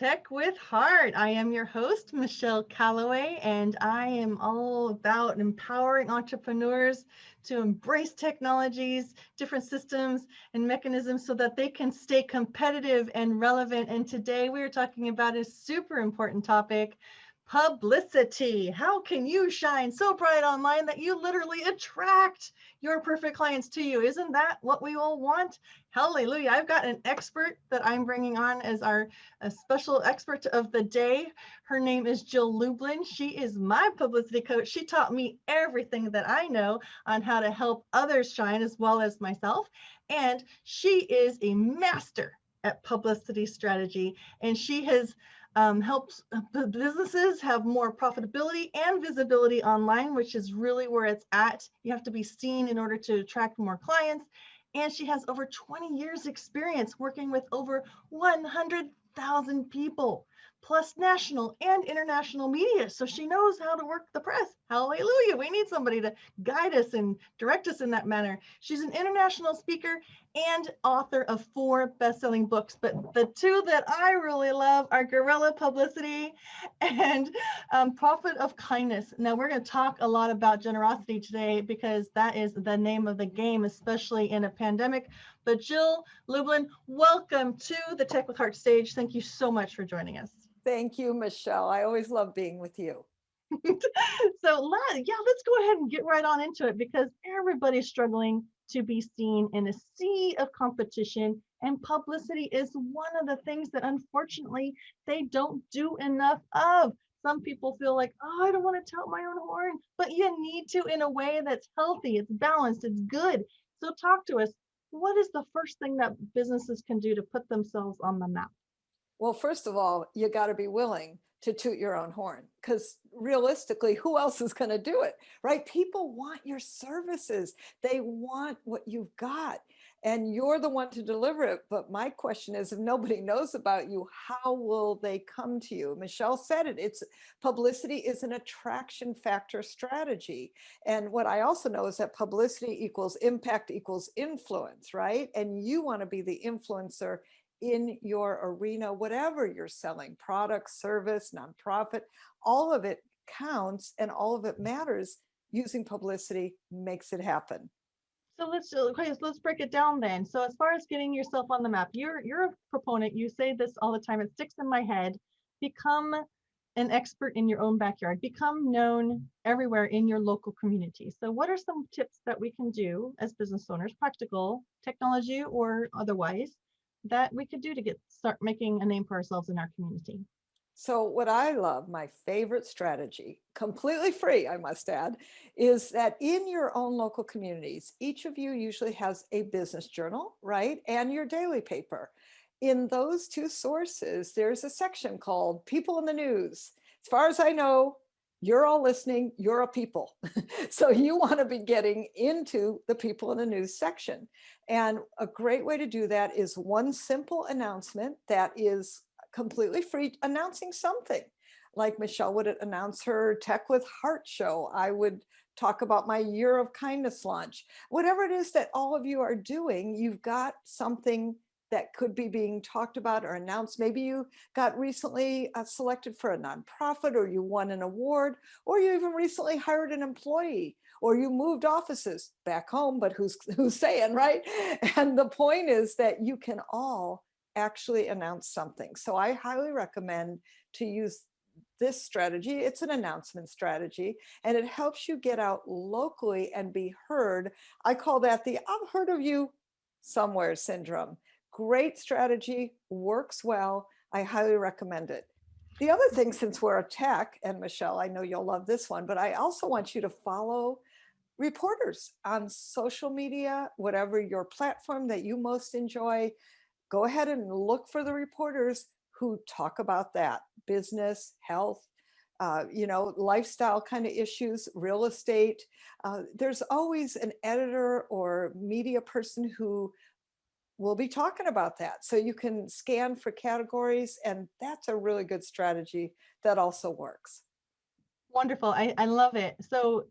Tech with Heart. I am your host, Michelle Calloway, and I am all about empowering entrepreneurs to embrace technologies, different systems and mechanisms so that they can stay competitive and relevant. And today we are talking about a super important topic, publicity. How can you shine so bright online that you literally attract your perfect clients to you? Isn't that what we all want? Hallelujah. I've got an expert that I'm bringing on as our special expert of the day. Her name is Jill Lublin. She is my publicity coach. She taught me everything that I know on how to help others shine as well as myself. And she is a master at publicity strategy. And she has helps businesses have more profitability and visibility online, which is really where it's at. You have to be seen in order to attract more clients. And she has over 20 years experience working with over 100,000 people, plus national and international media. So she knows how to work the press. Hallelujah. We need somebody to guide us and direct us in that manner. She's an international speaker and author of 4 best-selling books. But the 2 that I really love are Guerrilla Publicity and Profit of Kindness. Now, we're going to talk a lot about generosity today because that is the name of the game, especially in a pandemic. But Jill Lublin, welcome to the Tech with Heart stage. Thank you so much for joining us. Thank you, Michelle. I always love being with you. So let's go ahead and get right on into it because everybody's struggling to be seen in a sea of competition, and publicity is one of the things that unfortunately they don't do enough of. Some people feel like, oh, I don't want to tout my own horn, but you need to in a way that's healthy, it's balanced, it's good. So talk to us. What is the first thing that businesses can do to put themselves on the map? Well, first of all, you got to be willing to toot your own horn, because realistically, who else is going to do it, right? People want your services. They want what you've got, and you're the one to deliver it. But my question is, if nobody knows about you, how will they come to you? Michelle said it. It's publicity is an attraction factor strategy. And what I also know is that publicity equals impact equals influence, right? And you want to be the influencer in your arena, whatever you're selling, product, service, nonprofit, all of it counts and all of it matters. Using publicity makes it happen. So let's break it down then. So as far as getting yourself on the map, you're a proponent. You say this all the time. It sticks in my head. Become an expert in your own backyard. Become known everywhere in your local community. So what are some tips that we can do as business owners, practical, technology or otherwise, that we could do to start making a name for ourselves in our community? So what I love, my favorite strategy, completely free, I must add, is that in your own local communities, each of you usually has a business journal, right? And your daily paper. In those 2 sources, there's a section called People in the News. As far as I know, you're all listening, you're a people. So you want to be getting into the People in the News section. And a great way to do that is one simple announcement that is completely free, announcing something. Like Michelle would announce her Tech with Heart show. I would talk about my Year of Kindness launch. Whatever it is that all of you are doing, you've got something that could be being talked about or announced. Maybe you got recently selected for a nonprofit, or you won an award, or you even recently hired an employee, or you moved offices back home, but who's saying, right? And the point is that you can all actually announce something. So I highly recommend to use this strategy. It's an announcement strategy, and it helps you get out locally and be heard. I call that the I've heard of you somewhere syndrome. Great strategy, works well. I highly recommend it. The other thing, since we're a tech, and Michelle, I know you'll love this one, but I also want you to follow reporters on social media, whatever your platform that you most enjoy. Go ahead and look for the reporters who talk about that business, health, lifestyle kind of issues, real estate. There's always an editor or media person who will be talking about that. So you can scan for categories, and that's a really good strategy that also works. Wonderful. I love it. So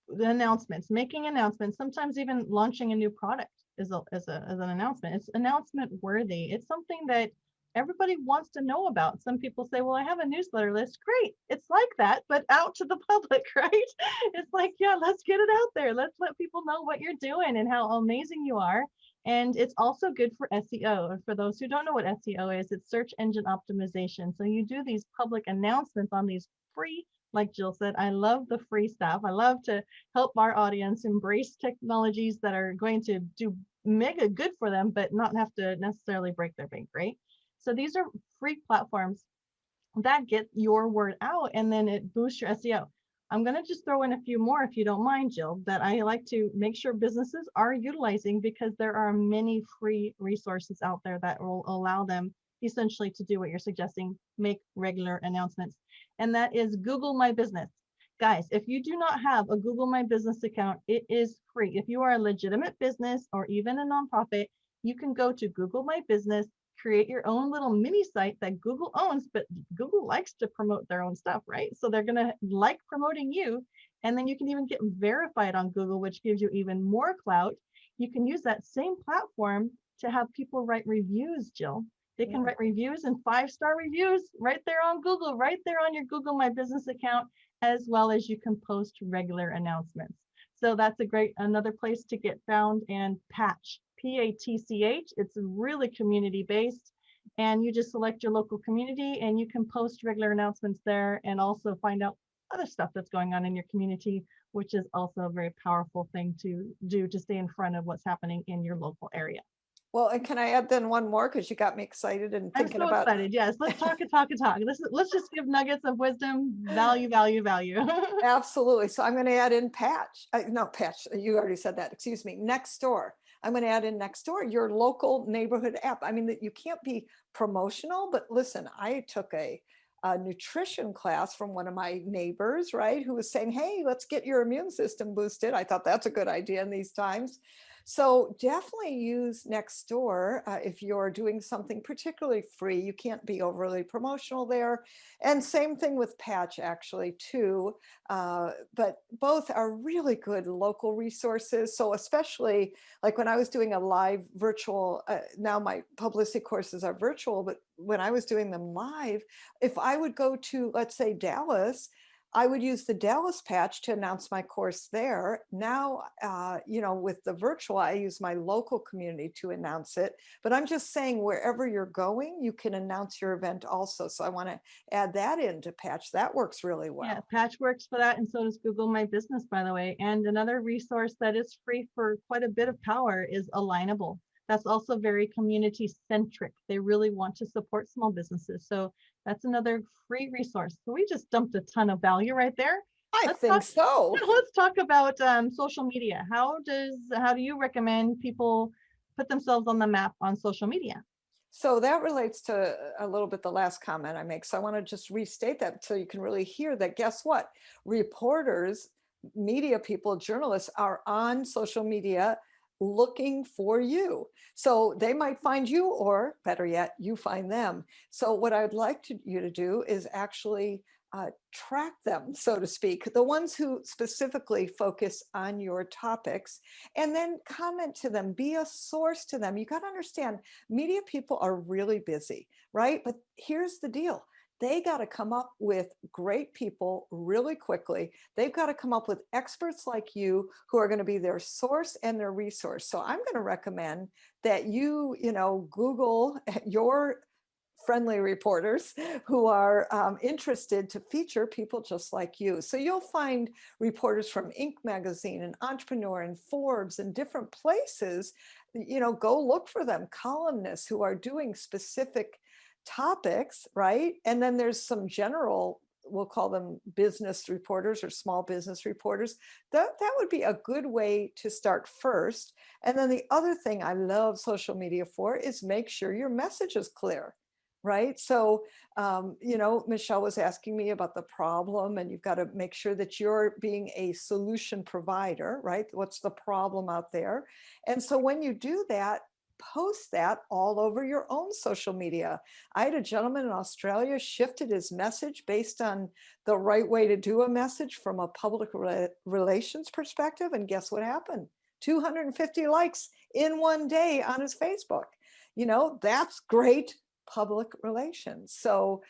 the announcements, making announcements, sometimes even launching a new product is an announcement. It's announcement worthy. It's something that everybody wants to know about. Some people say, well, I have a newsletter list. Great. It's like that, but out to the public, right? It's like, yeah, let's get it out there. Let's let people know what you're doing and how amazing you are. And it's also good for SEO. And for those who don't know what SEO is, it's search engine optimization. So you do these public announcements on these free, like Jill said, I love the free stuff. I love to help our audience embrace technologies that are going to do mega good for them, but not have to necessarily break their bank, right? So these are free platforms that get your word out, and then it boosts your SEO. I'm going to just throw in a few more, if you don't mind, Jill, that I like to make sure businesses are utilizing, because there are many free resources out there that will allow them essentially to do what you're suggesting, make regular announcements. And that is Google My Business. Guys, if you do not have a Google My Business account, it is free. If you are a legitimate business or even a nonprofit, you can go to Google My Business, create your own little mini site that Google owns, but Google likes to promote their own stuff, right? So they're going to like promoting you. And then you can even get verified on Google, which gives you even more clout. You can use that same platform to have people write reviews, Jill. They can write reviews and 5-star reviews right there on Google, right there on your Google My Business account, as well as you can post regular announcements. So that's another place to get found. And Patch, Patch, it's really community based, and you just select your local community and you can post regular announcements there, and also find out other stuff that's going on in your community, which is also a very powerful thing to do to stay in front of what's happening in your local area. Well, and can I add then one more, because you got me excited and I'm thinking so about. excited. Yes, let's talk and talk and talk. Let's just give nuggets of wisdom, value. Absolutely. So I'm going to add in Patch. No, Patch. You already said that. Excuse me. Nextdoor. I'm going to add in Nextdoor, your local neighborhood app. I mean, you can't be promotional, but listen, I took a nutrition class from one of my neighbors, right, who was saying, hey, let's get your immune system boosted. I thought that's a good idea in these times. So definitely use Nextdoor if you're doing something particularly free. You can't be overly promotional there. And same thing with Patch, actually, too. But both are really good local resources. So especially like when I was doing a live virtual, now my publicity courses are virtual, but when I was doing them live, if I would go to, let's say, Dallas, I would use the Dallas Patch to announce my course there. Now, with the virtual, I use my local community to announce it. But I'm just saying, wherever you're going, you can announce your event also. So I want to add that into Patch. That works really well. Yeah, Patch works for that, and so does Google My Business, by the way. And another resource that is free for quite a bit of power is Alignable. That's also very community centric. They really want to support small businesses. So that's another free resource. So we just dumped a ton of value right there. I think so. Let's talk about social media. How do you recommend people put themselves on the map on social media? So that relates to a little bit the last comment I make. So I want to just restate that so you can really hear that. Guess what? Reporters, media people, journalists are on social media looking for you. So they might find you, or better yet, you find them. So what I'd like you to do is actually track them, so to speak, the ones who specifically focus on your topics, and then comment to them, be a source to them. You got to understand, media people are really busy, right? But here's the deal. They got to come up with great people really quickly. They've got to come up with experts like you who are going to be their source and their resource. So I'm going to recommend that you Google your friendly reporters who are interested to feature people just like you. So you'll find reporters from Inc. magazine and Entrepreneur and Forbes and different places. Go look for them, columnists who are doing specific topics, right? And then there's some general, we'll call them business reporters or small business reporters. That would be a good way to start first. And then the other thing I love social media for is make sure your message is clear. Right. So, Michelle was asking me about the problem, and you've got to make sure that you're being a solution provider, right? What's the problem out there? And so when you do that, post that all over your own social media. I had a gentleman in Australia shifted his message based on the right way to do a message from a public relations perspective. And guess what happened? 250 likes in one day on his Facebook. That's great public relations. So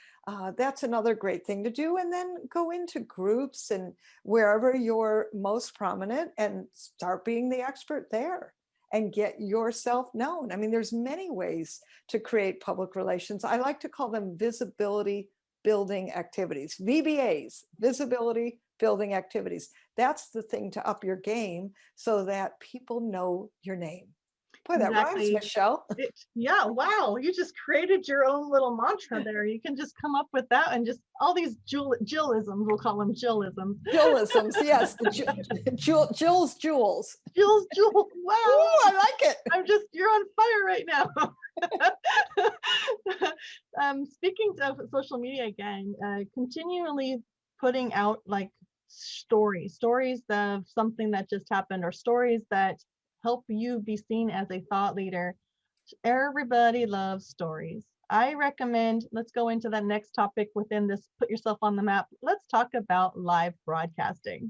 that's another great thing to do. And then go into groups and wherever you're most prominent and start being the expert there and get yourself known. I mean, there's many ways to create public relations. I like to call them visibility building activities, VBAs, visibility building activities. That's the thing to up your game so that people know your name. Boy, that rhymes, Michelle. Yeah, wow. You just created your own little mantra there. You can just come up with that and just all these Jillisms, we'll call them Jillisms. Jillisms, yes. Jill's jewels. Jill's jewels. Wow. Ooh, I like it. You're on fire right now. Speaking of social media again, continually putting out like stories of something that just happened, or stories that help you be seen as a thought leader. Everybody loves stories. I recommend, let's go into that next topic within this, put yourself on the map. Let's talk about live broadcasting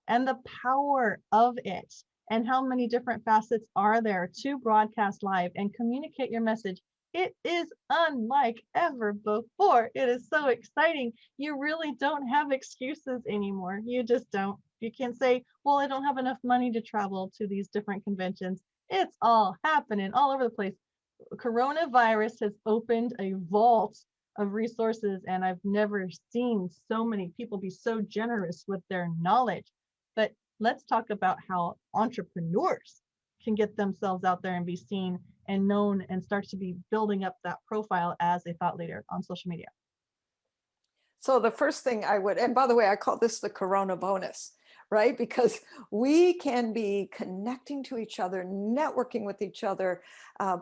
and the power of it and how many different facets are there to broadcast live and communicate your message. It is unlike ever before. It is so exciting. You really don't have excuses anymore. You just don't. You can't say, well, I don't have enough money to travel to these different conventions. It's all happening all over the place. Coronavirus has opened a vault of resources, and I've never seen so many people be so generous with their knowledge. But let's talk about how entrepreneurs can get themselves out there and be seen and known and start to be building up that profile as a thought leader on social media. So the first thing I would, and by the way, I call this the Corona bonus, right? Because we can be connecting to each other, networking with each other,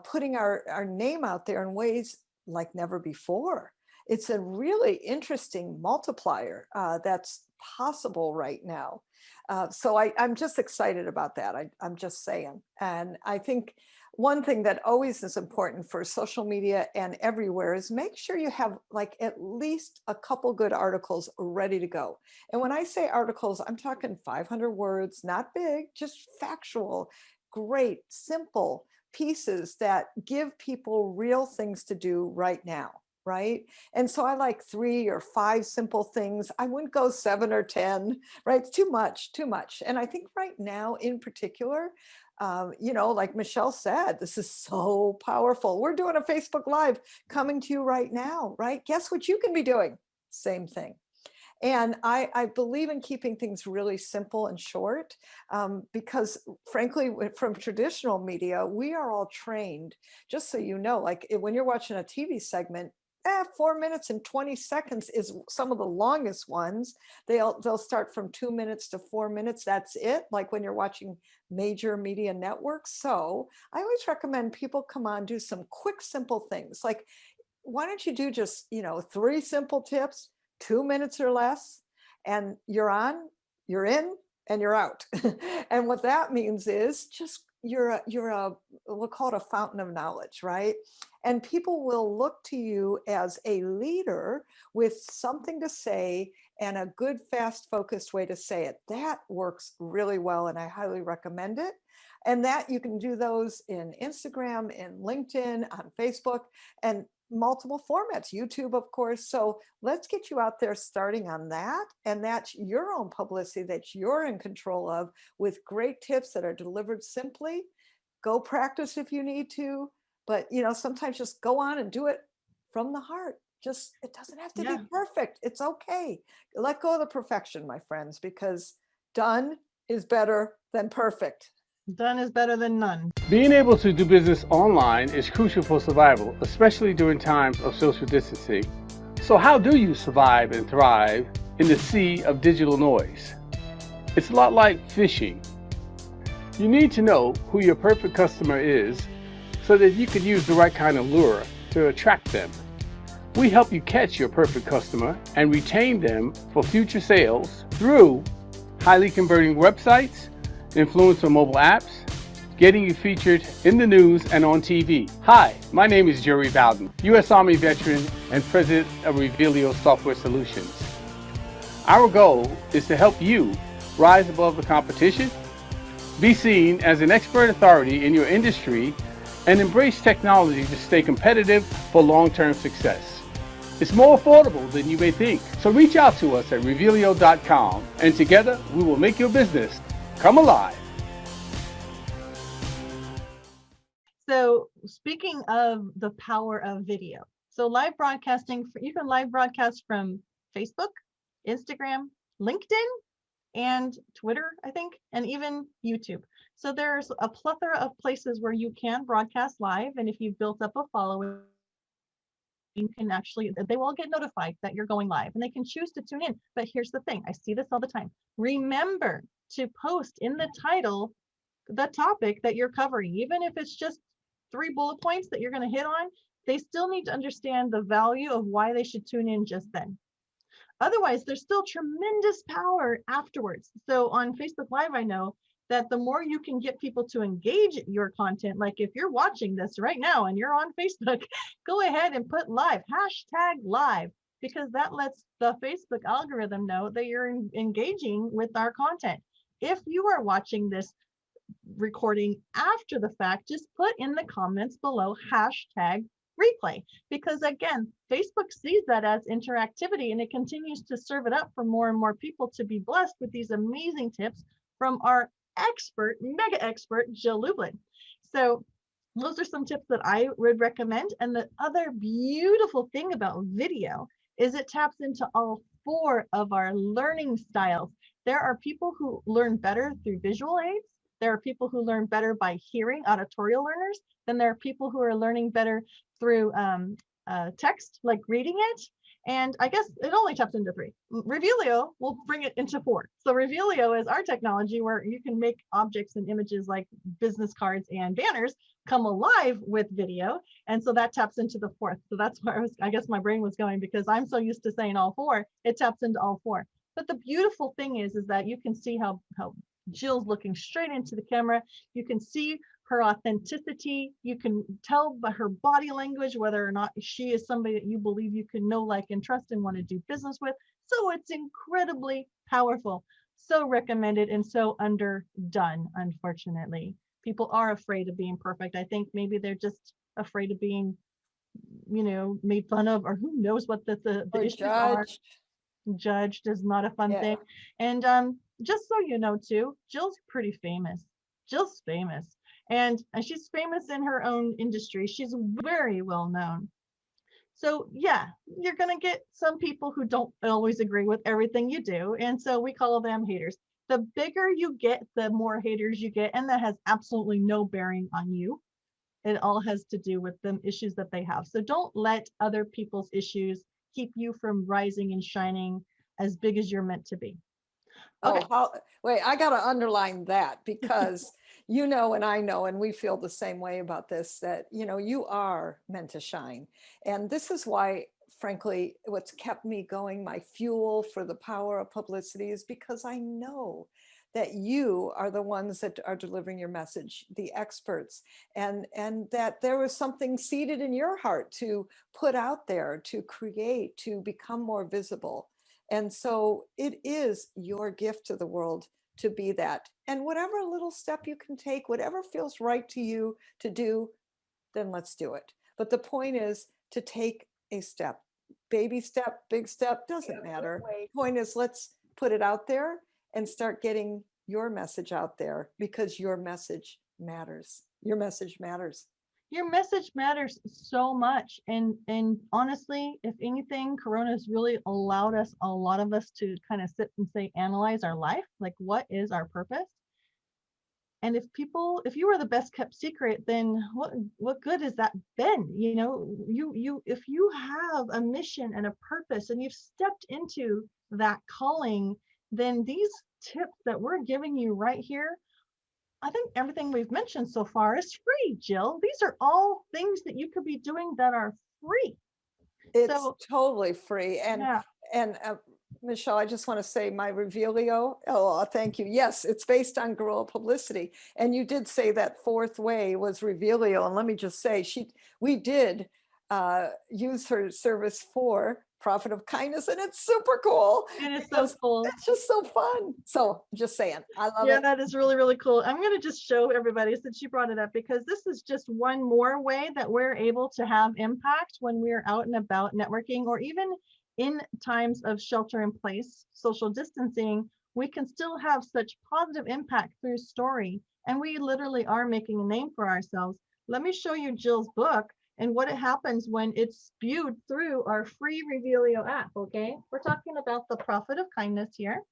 putting our name out there in ways like never before. It's a really interesting multiplier that's possible right now. So I'm just excited about that. I'm just saying. And I think one thing that always is important for social media and everywhere is make sure you have like at least a couple good articles ready to go. And when I say articles, I'm talking 500 words, not big, just factual, great, simple pieces that give people real things to do right now. Right. And so I like 3 or 5 simple things. I wouldn't go 7 or 10, right? It's too much. And I think right now in particular, like Michelle said, this is so powerful. We're doing a Facebook Live coming to you right now, right? Guess what you can be doing? Same thing. And I believe in keeping things really simple and short because frankly, from traditional media, we are all trained, just so you know, like when you're watching a TV segment, 4 minutes and 20 seconds is some of the longest ones. They'll start from 2 minutes to 4 minutes. That's it. Like when you're watching major media networks. So I always recommend people come on, do some quick, simple things. Like, why don't you do just, 3 simple tips, 2 minutes or less, and you're on, you're in, and you're out. And what that means is just we'll call it a fountain of knowledge, right? And people will look to you as a leader with something to say and a good, fast, focused way to say it. That works really well, and I highly recommend it. And that you can do those in Instagram, in LinkedIn, on Facebook, and multiple formats, YouTube, of course. So let's get you out there starting on that. And that's your own publicity that you're in control of with great tips that are delivered simply. Go practice if you need to, but sometimes just go on and do it from the heart. It doesn't have to be perfect. It's okay. Let go of the perfection, my friends, because done is better than perfect. Done is better than none. Being able to do business online is crucial for survival, especially during times of social distancing. So how do you survive and thrive in the sea of digital noise? It's a lot like fishing. You need to know who your perfect customer is so that you can use the right kind of lure to attract them. We help you catch your perfect customer and retain them for future sales through highly converting websites, influencer mobile apps, getting you featured in the news and on TV. Hi, my name is Jerry Bowden, U.S. Army veteran and president of Revealio Software Solutions. Our goal is to help you rise above the competition, be seen as an expert authority in your industry, and embrace technology to stay competitive for long-term success. It's more affordable than you may think. So reach out to us at revealio.com, and together we will make your business come alive. So speaking of the power of video, so live broadcasting, you can live broadcast from Facebook, Instagram, LinkedIn, and Twitter, I think, and even YouTube. So there's a plethora of places where you can broadcast live. And if you've built up a following, you can actually, they will get notified that you're going live and they can choose to tune in. But here's the thing, I see this all the time. Remember to post in the title the topic that you're covering, even if it's just 3 bullet points that you're going to hit on. They still need to understand the value of why they should tune in just then. Otherwise, there's still tremendous power afterwards. So on Facebook Live, I know that the more you can get people to engage your content, like if you're watching this right now and you're on Facebook, go ahead and put live, #live, because that lets the Facebook algorithm know that you're engaging with our content. If you are watching this recording after the fact, just put in the comments below #replay, because again, Facebook sees that as interactivity and it continues to serve it up for more and more people to be blessed with these amazing tips from our expert, mega expert, Jill Lublin. So those are some tips that I would recommend. And the other beautiful thing about video is it taps into all 4 of our learning styles. There are people who learn better through visual aids. There are people who learn better by hearing, auditorial learners. Then there are people who are learning better through text, like reading it. And I guess it only taps into 3. Revealio will bring it into 4. So Revealio is our technology where you can make objects and images like business cards and banners come alive with video. And so that taps into the 4th. So that's where I guess my brain was going, because I'm so used to saying all 4, it taps into all 4. But the beautiful thing is that you can see how Jill's looking straight into the camera. You can see her authenticity. You can tell by her body language whether or not she is somebody that you believe you can know, like, and trust and want to do business with. So it's incredibly powerful. So recommended and so underdone, unfortunately. People are afraid of being perfect. I think maybe they're just afraid of being, made fun of, or who knows what the issues are. Judged is not a fun thing. And just so you know too, Jill's pretty famous. Jill's famous. And she's famous in her own industry. She's very well known. So yeah, you're going to get some people who don't always agree with everything you do. And so we call them haters. The bigger you get, the more haters you get. And that has absolutely no bearing on you. It all has to do with the issues that they have. So don't let other people's issues keep you from rising and shining as big as you're meant to be. Okay. Wait, I got to underline that, because and I know, and we feel the same way about this, that, you are meant to shine. And this is why, frankly, what's kept me going, my fuel for the power of publicity, is because I know that you are the ones that are delivering your message, the experts, and that there was something seeded in your heart to put out there, to create, to become more visible. And so it is your gift to the world to be that. And whatever little step you can take, whatever feels right to you to do, then let's do it. But the point is to take a step, baby step, big step, doesn't matter. The point is, let's put it out there and start getting your message out there, because your message matters. Your message matters. Your message matters so much. And honestly, if anything, Corona has really allowed us, a lot of us, to kind of sit and say, analyze our life. Like, what is our purpose? And if you are the best kept secret, then what good has that been? If you have a mission and a purpose and you've stepped into that calling, then these tips that we're giving you right here, I think everything we've mentioned so far is free, Jill. These are all things that you could be doing that are free. It's totally free. And Michelle, I just want to say my Revealio. Oh, thank you. Yes, it's based on guerrilla publicity. And you did say that 4th way was Revealio. And let me just say, we did use her service for Profit of Kindness, and it's super cool. It is so because cool. It's just so fun. So just saying, I love Yeah, it. that is really, really cool. I'm going to just show everybody since you brought it up, because this is just one more way that we're able to have impact when we're out and about networking, or even in times of shelter in place, social distancing. We can still have such positive impact through story. And we literally are making a name for ourselves. Let me show you Jill's book and what it happens when it's spewed through our free Revealio app. Okay, we're talking about the Profit of Kindness here.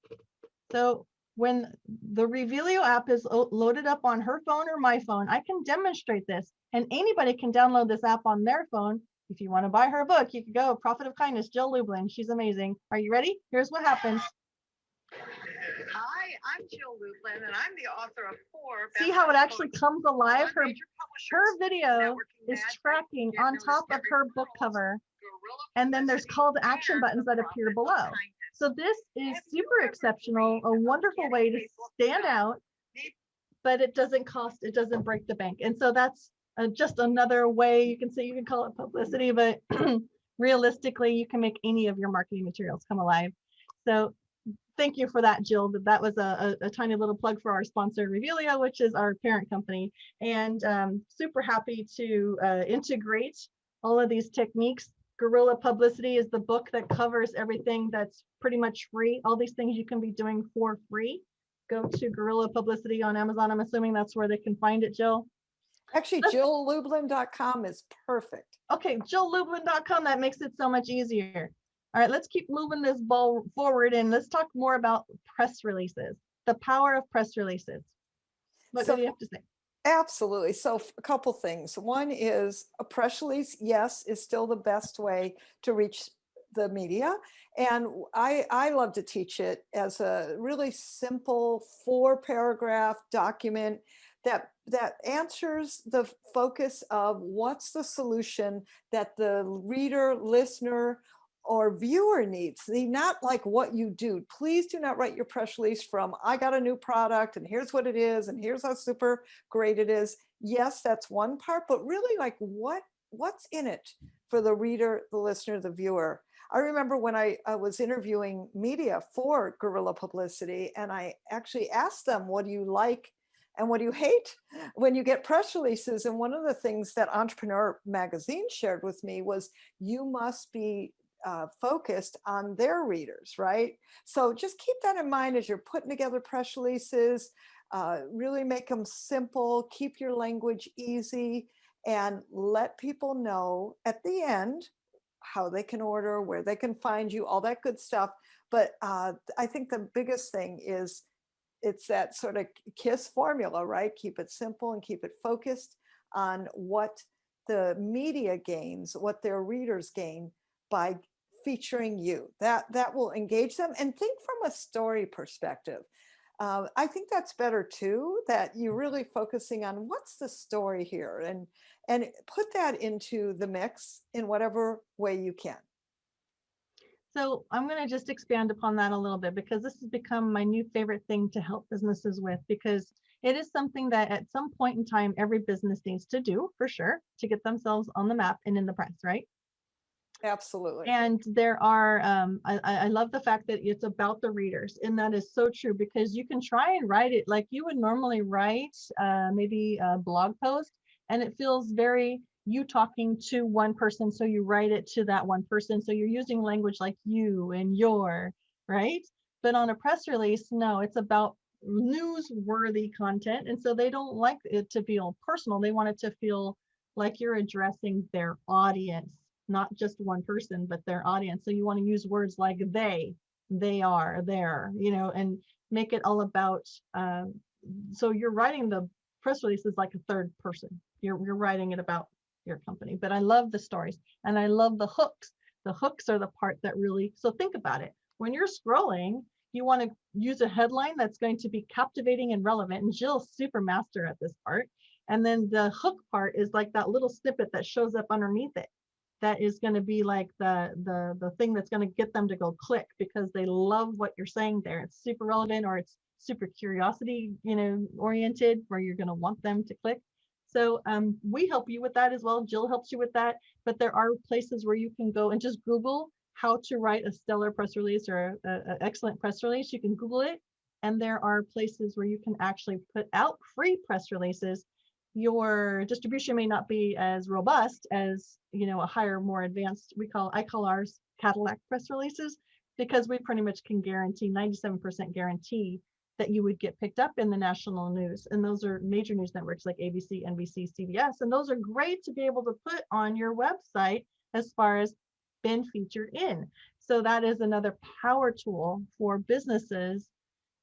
So when the Revealio app is loaded up on her phone or my phone, I can demonstrate this, and anybody can download this app on their phone. If you want to buy her book, you can go Profit of Kindness, Jill Lublin. She's amazing. Are you ready? Here's what happens. Hi, I'm Jill Lublin, and I'm the author of 4. See how it actually comes alive? Her video is tracking on top of her book cover, and then there's call to action buttons that appear below. So this is super exceptional, a wonderful way to stand out, but it doesn't cost, it doesn't break the bank. And so that's just another way you can say, you can call it publicity, but realistically, you can make any of your marketing materials come alive. So thank you for that, Jill. That was a tiny little plug for our sponsor, Revealio, which is our parent company. And super happy to integrate all of these techniques. Guerrilla Publicity is the book that covers everything that's pretty much free. All these things you can be doing for free. Go to Guerrilla Publicity on Amazon. I'm assuming that's where they can find it, Jill. Actually, JillLublin.com is perfect. Okay, JillLublin.com. That makes it so much easier. All right, let's keep moving this ball forward, and let's talk more about press releases, the power of press releases. What do you have to say? Absolutely. So a couple things. One is a press release, yes, is still the best way to reach the media. And I love to teach it as a really simple 4-paragraph document that answers the focus of what's the solution that the reader, listener, or viewer needs. Not like what you do. Please do not write your press release from, I got a new product and here's what it is and here's how super great it is. Yes, that's one part, but really like what's in it for the reader, the listener, the viewer. I remember when I was interviewing media for Guerrilla Publicity, and I actually asked them, what do you like and what do you hate when you get press releases? And one of the things that Entrepreneur Magazine shared with me was, you must be focused on their readers, right? So just keep that in mind as you're putting together press releases. Really make them simple, keep your language easy, and let people know at the end how they can order, where they can find you, all that good stuff. But I think the biggest thing is it's that sort of KISS formula, right? Keep it simple and keep it focused on what the media gains, what their readers gain by featuring you. That will engage them. And think from a story perspective. I think that's better too, that you're really focusing on what's the story here, and put that into the mix in whatever way you can. So I'm going to just expand upon that a little bit, because this has become my new favorite thing to help businesses with, because it is something that at some point in time, every business needs to do for sure to get themselves on the map and in the press, right? Absolutely. And there are, I love the fact that it's about the readers, and that is so true, because you can try and write it like you would normally write maybe a blog post, and it feels very you talking to one person. So you write it to that one person. So you're using language like you and your, right? But on a press release, no, it's about newsworthy content. And so they don't like it to feel personal. They want it to feel like you're addressing their audience, not just one person, but their audience. So you want to use words like they are, there, and make it all about, so you're writing the press release is like a third person. You're writing it about your company. But I love the stories, and I love the hooks. The hooks are the part that really, so think about it. When you're scrolling, you want to use a headline that's going to be captivating and relevant. And Jill's super master at this part. And then the hook part is like that little snippet that shows up underneath it. That is going to be like the thing that's going to get them to go click, because they love what you're saying there. It's super relevant, or it's super curiosity, oriented, where you're going to want them to click. So we help you with that as well. Jill helps you with that. But there are places where you can go and just Google how to write a stellar press release or an excellent press release, you can Google it. And there are places where you can actually put out free press releases. Your distribution may not be as robust as, a higher, more advanced, I call ours Cadillac press releases, because we pretty much can guarantee 97% guarantee that you would get picked up in the national news. And those are major news networks like ABC, NBC, CBS. And those are great to be able to put on your website as far as been featured in. So that is another power tool for businesses,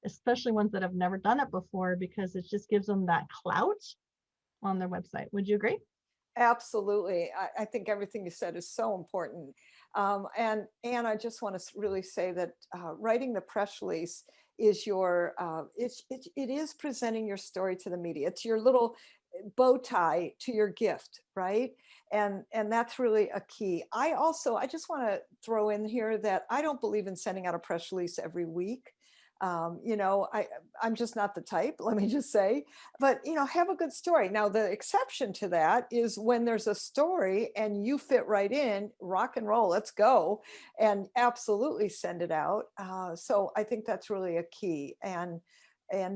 especially ones that have never done it before, because it just gives them that clout on their website. Would you agree? Absolutely. I think everything you said is so important. And I just want to really say that writing the press release is it is presenting your story to the media. It's your little bow tie to your gift, right? And that's really a key. I just want to throw in here that I don't believe in sending out a press release every week. I'm just not the type, let me just say, but have a good story. Now, the exception to that is when there's a story and you fit right in, rock and roll, let's go, and absolutely send it out. So I think that's really a key. And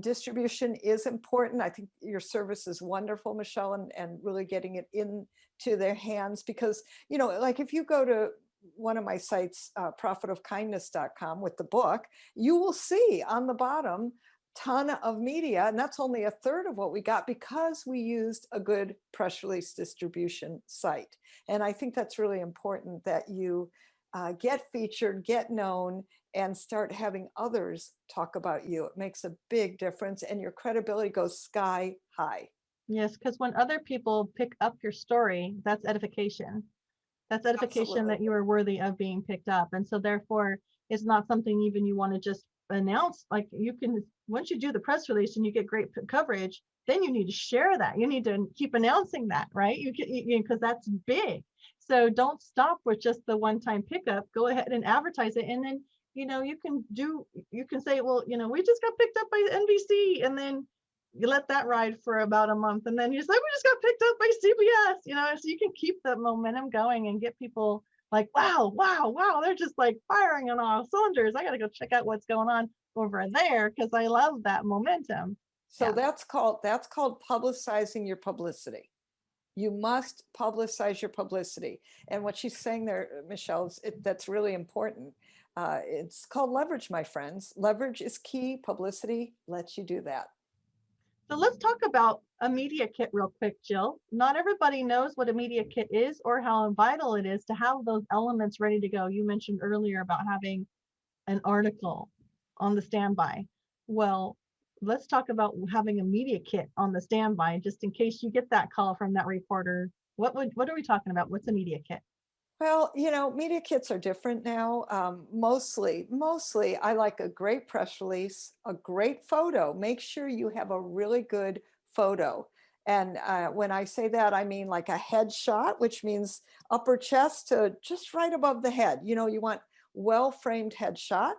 distribution is important. I think your service is wonderful, Michelle, and really getting it into their hands, because, like if you go to one of my sites, profitofkindness.com, with the book, you will see on the bottom ton of media, and that's only a third of what we got because we used a good press release distribution site. And I think that's really important that you get featured, get known, and start having others talk about you. It makes a big difference, and your credibility goes sky high. Yes, because when other people pick up your story, that's edification. That's edification. Absolutely. That you are worthy of being picked up. And so therefore, it's not something even you want to just announce. Like, you can, once you do the press release and you get great coverage, then you need to share that. You need to keep announcing that, right? You can, because that's big. So don't stop with just the one-time pickup. Go ahead and advertise it. And then, you can say, well, we just got picked up by NBC, and then you let that ride for about a month, and then you say, we just got picked up by CBS, so you can keep the momentum going and get people like, wow, they're just like firing on all cylinders. I got to go check out what's going on over there, because I love that momentum. So yeah. That's called publicizing your publicity. You must publicize your publicity. And what she's saying there, Michelle, that's really important. It's called leverage, my friends. Leverage is key. Publicity lets you do that. So let's talk about a media kit real quick, Jill. Not everybody knows what a media kit is or how vital it is to have those elements ready to go. You mentioned earlier about having an article on the standby. Well, let's talk about having a media kit on the standby, just in case you get that call from that reporter. What are we talking about? What's a media kit? Well, media kits are different now. Mostly, I like a great press release, a great photo. Make sure you have a really good photo. And when I say that, I mean like a headshot, which means upper chest to just right above the head. You want well-framed headshot.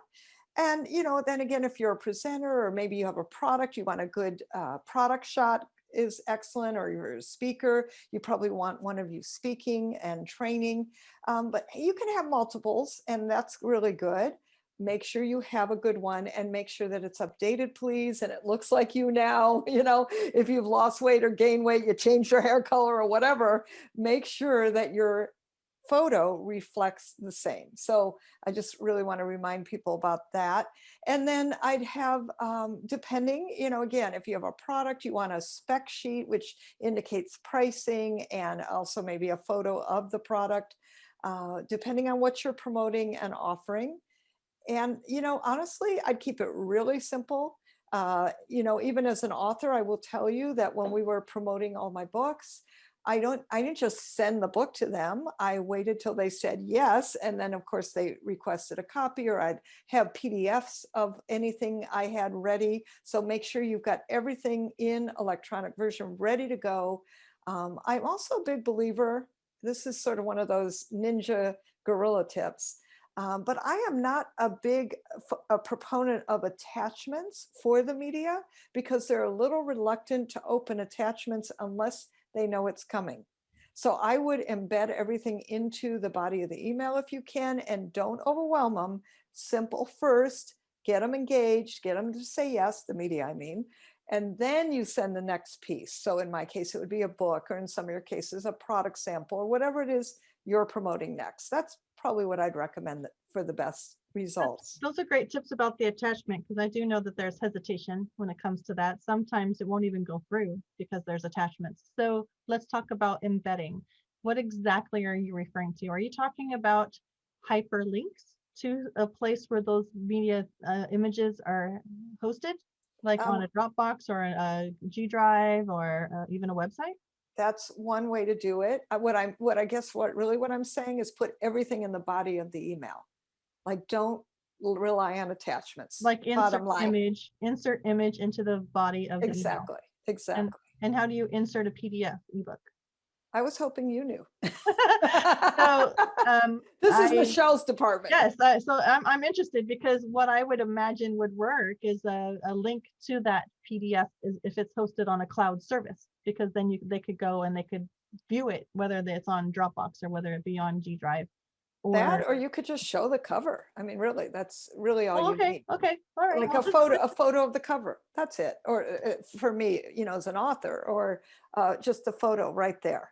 And, then again, if you're a presenter or maybe you have a product, you want a good product shot is excellent, or you're a speaker, you probably want one of you speaking and training, but you can have multiples, and that's really good. Make sure you have a good one, and make sure that it's updated, please, and it looks like you now. If you've lost weight or gained weight, you changed your hair color or whatever, make sure that your photo reflects the same. So I just really want to remind people about that. And then I'd have, depending, again, if you have a product, you want a spec sheet, which indicates pricing, and also maybe a photo of the product, depending on what you're promoting and offering. And, honestly, I'd keep it really simple. Even as an author, I will tell you that when we were promoting all my books, I didn't just send the book to them. I waited till they said yes. And then of course they requested a copy, or I'd have PDFs of anything I had ready. So make sure you've got everything in electronic version ready to go. I'm also a big believer, this is sort of one of those ninja guerrilla tips, but I am not a proponent of attachments for the media, because they're a little reluctant to open attachments unless they know it's coming. So I would embed everything into the body of the email if you can, and don't overwhelm them. Simple first, get them engaged, get them to say yes, the media, I mean, and then you send the next piece. So in my case, it would be a book, or in some of your cases, a product sample, or whatever it is you're promoting next. That's probably what I'd recommend for the best results. Those are great tips about the attachment, because I do know that there's hesitation when it comes to that. Sometimes it won't even go through because there's attachments. So let's talk about embedding. What exactly are you referring to? Are you talking about hyperlinks to a place where those media images are hosted, like on a Dropbox or a G Drive or even a website? That's one way to do it. What I'm saying is put everything in the body of the email. Like, don't rely on attachments. Like insert image into the body of the email. Exactly. And how do you insert a PDF ebook? I was hoping you knew. So this is Michelle's department. Yes, so I'm interested, because what I would imagine would work is a link to that PDF if it's hosted on a cloud service, because then they could go and they could view it, whether it's on Dropbox or whether it be on G Drive. Or you could just show the cover. I mean, really, that's really all you need. Okay, all right. Like a photo of the cover. That's it. Or for me, as an author, or just a photo right there.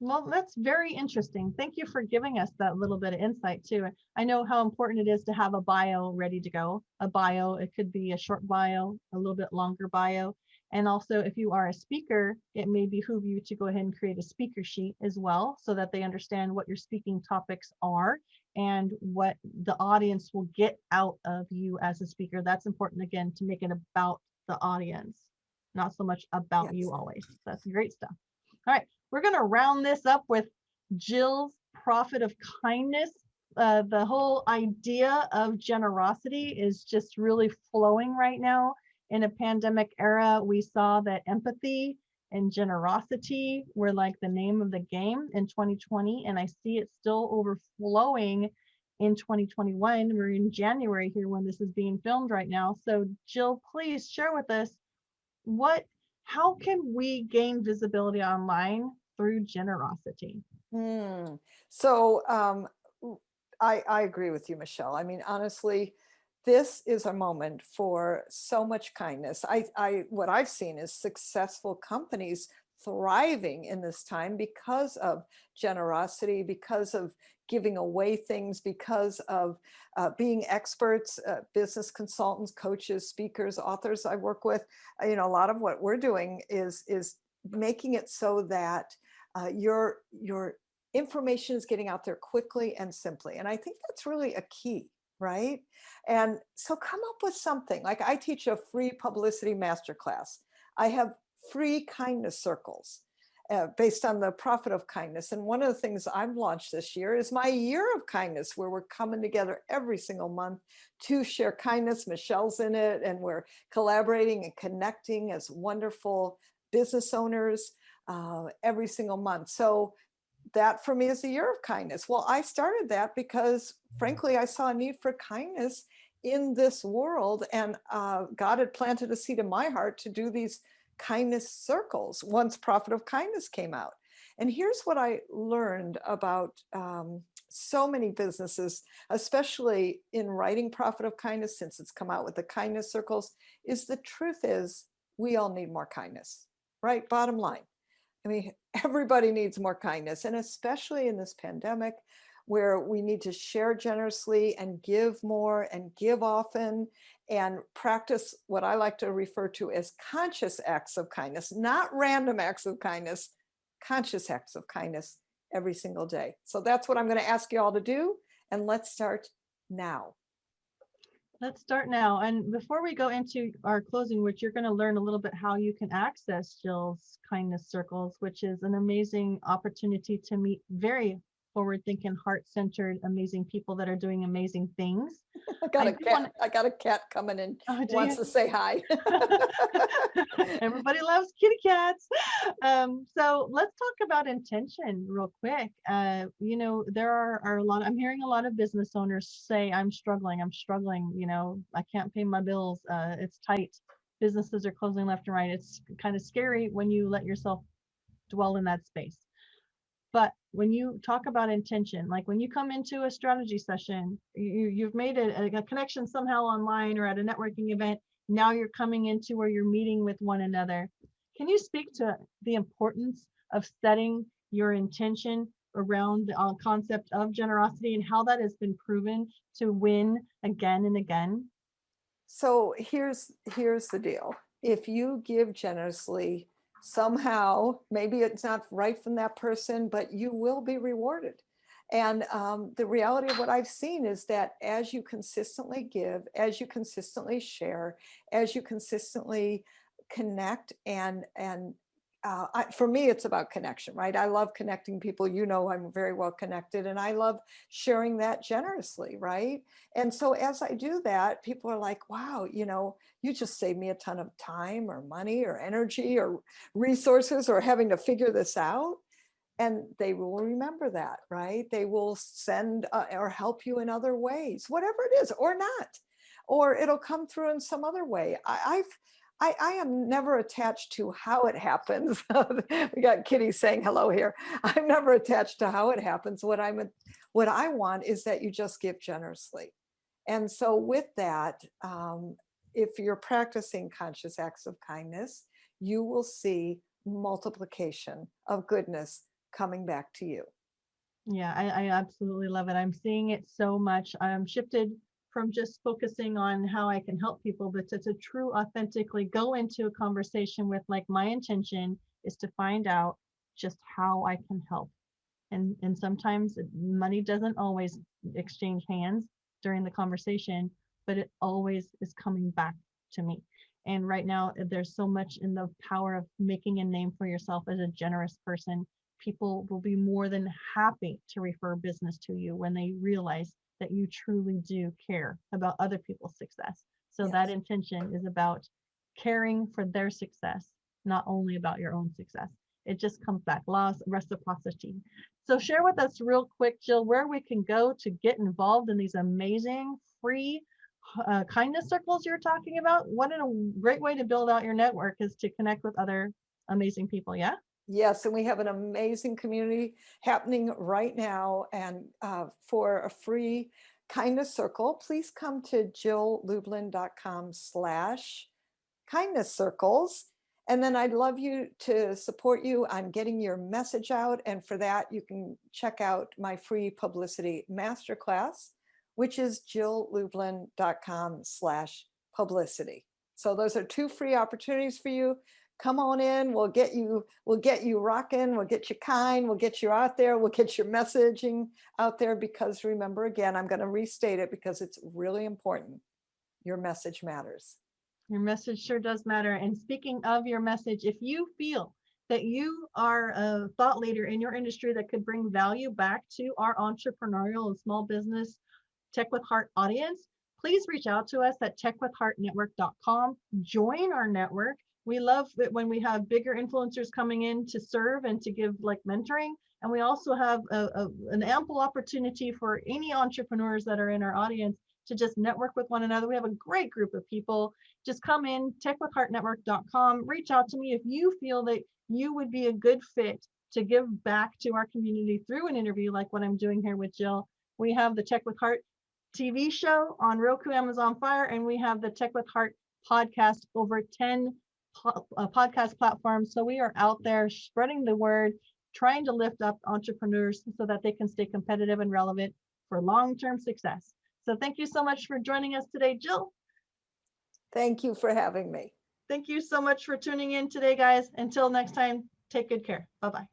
Well, that's very interesting. Thank you for giving us that little bit of insight too. I know how important it is to have a bio ready to go. A bio, it could be a short bio, a little bit longer bio. And also, if you are a speaker, it may behoove you to go ahead and create a speaker sheet as well, so that they understand what your speaking topics are and what the audience will get out of you as a speaker. That's important, again, to make it about the audience, not so much about you always. That's great stuff. All right, we're going to round this up with Jill's profit of kindness. The whole idea of generosity is just really flowing right now. In a pandemic era, we saw that empathy and generosity were like the name of the game in 2020, and I see it still overflowing in 2021. We're in January here when this is being filmed right now. So Jill, please share with us how can we gain visibility online through generosity? So I agree with you, Michelle. I mean, honestly, this is a moment for so much kindness. What I've seen is successful companies thriving in this time because of generosity, because of giving away things, because of being experts, business consultants, coaches, speakers, authors I work with. A lot of what we're doing is making it so that your information is getting out there quickly and simply. And I think that's really a key. Right? And so come up with something. Like, I teach a free publicity masterclass. I have free kindness circles based on the profit of kindness. And one of the things I've launched this year is my year of kindness, where we're coming together every single month to share kindness. Michelle's in it, and we're collaborating and connecting as wonderful business owners every single month. So that for me is the year of kindness. Well, I started that because, frankly, I saw a need for kindness in this world, and God had planted a seed in my heart to do these kindness circles once Profit of Kindness came out. And here's what I learned about so many businesses, especially in writing Profit of Kindness, since it's come out with the kindness circles, is the truth is we all need more kindness, right? Bottom line. I mean, everybody needs more kindness, and especially in this pandemic, where we need to share generously and give more and give often, and practice what I like to refer to as conscious acts of kindness, not random acts of kindness, conscious acts of kindness every single day. So that's what I'm going to ask you all to do. And let's start now. Let's start now. And before we go into our closing, which you're going to learn a little bit how you can access Jill's kindness circles, which is an amazing opportunity to meet very forward-thinking, heart-centered, amazing people that are doing amazing things. I got a cat coming in. Wants to say hi. Everybody loves kitty cats. So let's talk about intention real quick. There are a lot. I'm hearing a lot of business owners say, I'm struggling. I can't pay my bills. It's tight. Businesses are closing left and right. It's kind of scary when you let yourself dwell in that space. But when you talk about intention, like when you come into a strategy session, you've made a connection somehow online or at a networking event. Now you're coming into where you're meeting with one another. Can you speak to the importance of setting your intention around the concept of generosity and how that has been proven to win again and again? So here's the deal. If you give generously, somehow, maybe it's not right from that person, but you will be rewarded. And the reality of what I've seen is that as you consistently give, as you consistently share, as you consistently connect for me, it's about connection, right? I love connecting people. You know, I'm very well connected and I love sharing that generously, right? And so as I do that, people are like, wow, you just saved me a ton of time or money or energy or resources or having to figure this out. And they will remember that, right? They will send or help you in other ways, whatever it is, or not, or it'll come through in some other way. I am never attached to how it happens. We got Kitty saying hello here. I'm never attached to how it happens. What I want is that you just give generously. And so with that, if you're practicing conscious acts of kindness, you will see multiplication of goodness coming back to you. Yeah, I absolutely love it. I'm seeing it so much. I'm shifted from just focusing on how I can help people, but to true authentically go into a conversation with, like, my intention is to find out just how I can help. And sometimes money doesn't always exchange hands during the conversation, but it always is coming back to me. And right now, there's so much in the power of making a name for yourself as a generous person. People will be more than happy to refer business to you when they realize that you truly do care about other people's success. So Yes. that intention is about caring for their success, not only about your own success. It just comes back, laws, reciprocity. So share with us real quick, Jill, where we can go to get involved in these amazing free kindness circles you're talking about. What a great way to build out your network is to connect with other amazing people. Yeah. Yes, and we have an amazing community happening right now. And for a free kindness circle, please come to jilllublin.com/kindness circles. And then I'd love you to support you on getting your message out. And for that, you can check out my free publicity masterclass, which is jilllublin.com/publicity. So those are 2 free opportunities for you. Come on in, we'll get you rocking, we'll get you kind, we'll get you out there, we'll get your messaging out there, because remember, again, I'm going to restate it because it's really important. Your message matters. Your message sure does matter. And speaking of your message, if you feel that you are a thought leader in your industry that could bring value back to our entrepreneurial and small business Tech with Heart audience, please reach out to us at techwithheartnetwork.com. Join our network. We love it when we have bigger influencers coming in to serve and to give, like, mentoring. And we also have an ample opportunity for any entrepreneurs that are in our audience to just network with one another. We have a great group of people. Just come in, techwithheartnetwork.com. Reach out to me if you feel that you would be a good fit to give back to our community through an interview like what I'm doing here with Jill. We have the Tech with Heart TV show on Roku, Amazon Fire, and we have the Tech with Heart podcast, over 10 podcast platforms. So we are out there spreading the word, trying to lift up entrepreneurs so that they can stay competitive and relevant for long-term success. So thank you so much for joining us today, Jill. Thank you for having me. Thank you so much for tuning in today, guys. Until next time, take good care. Bye-bye.